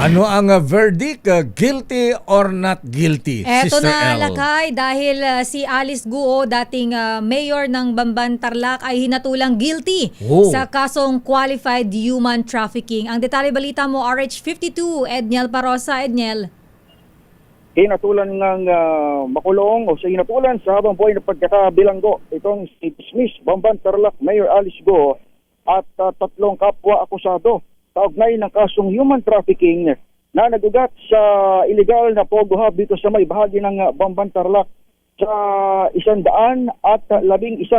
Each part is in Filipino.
Ano ang verdict? Guilty or not guilty? Eto Sister na, L. Lakay, dahil si Alice Guo, dating mayor ng Bamban, Tarlac, ay hinatulang guilty Oh. sa kasong qualified human trafficking. Ang detalye balita mo, RH52, Edniel Parosa. Edniel. Hinatulan ng makulong o sa hinatulan sa habang buhay na pagkakabilanggo itong si Dismiss Bamban Tarlac Mayor Alice Guo at tatlong kapwa akusado kaugnay ng kasong human trafficking na nagugat sa illegal na pogo hub dito sa may bahagi ng Bamban Tarlac sa 111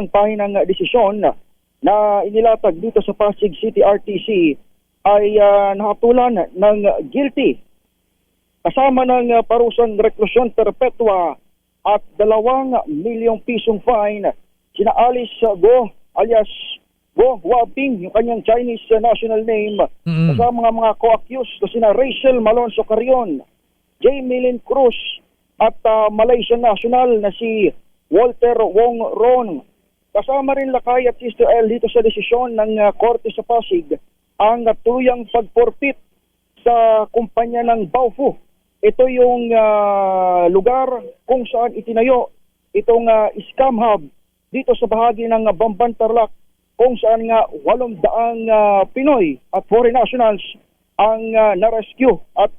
pahinang desisyon na inilatag dito sa Pasig City RTC ay nahatulan ng guilty kasama ng parusang reklusyon perpetua at 2 milyong pisong fine sina Alice Guo alias Guo Huaping, yung kanyang Chinese national name, kasama mga co-accused na sina Rachel Malonzo Carrion, J. Milin Cruz at Malaysian national na si Walter Wong Ron. Kasama rin Lakay at Sister L dito sa desisyon ng Korte sa Pasig ang tuluyang pagporpit sa kumpanya ng Baofu. Ito yung lugar kung saan itinayo itong scam hub dito sa bahagi ng Bamban Tarlac kung saan nga 800 Pinoy at foreign nationals ang na-rescue at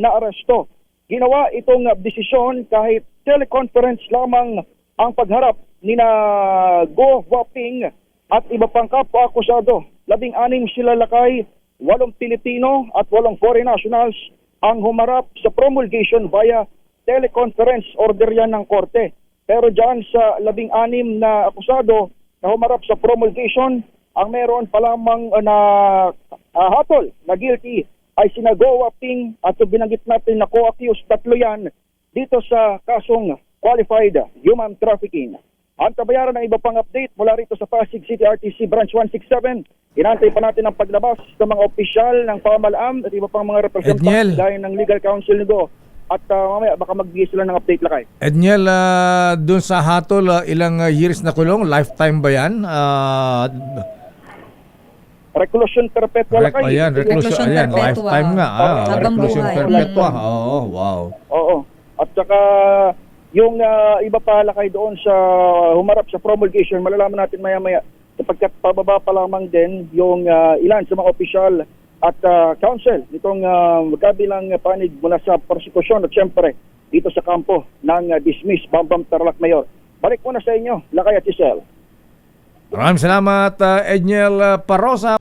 na-aresto. Ginawa itong desisyon kahit teleconference lamang ang pagharap ni na Guo Huaping at iba pang kapwa akusado. 16 sila Lakay, 8 Pilipino at 8 foreign nationals ang humarap sa promulgation via teleconference order yan ng korte. Pero dyan sa 16 na akusado na humarap sa promulgation, ang meron pa lamang na hatol na guilty ay sina Guo Huaping at binanggit natin na co-accused, 3 yan dito sa kasong qualified human trafficking. Ang tabayaran ng iba pang update mula rito sa Pasig City RTC Branch 167. Inantay pa natin ang paglabas ng mga opisyal ng pamahalaan at iba pang mga representante gaya ng legal counsel ni Guo. At mamaya baka magbigay sila ng update Lakay. Edniel, dun sa hatol, ilang years na kulong? Lifetime ba yan? Reclusion perpetua Lakay. Ayan, Reclusion ayan, perpetua. lifetime nga. Habang Reclusion buhay. perpetua. Oo, wow. Oo. At saka yung iba pa Lakay doon sa humarap sa promulgation, malalaman natin maya-maya sapagkat pababa pa lamang din yung ilan sa mga opisyal at counsel nitong magkabilang panig mula sa prosekusyon at syempre dito sa kampo ng Dismiss Bamban Tarlac Mayor. Balik muna sa inyo, Lakay at Giselle. Maraming salamat, Edniel Parosa.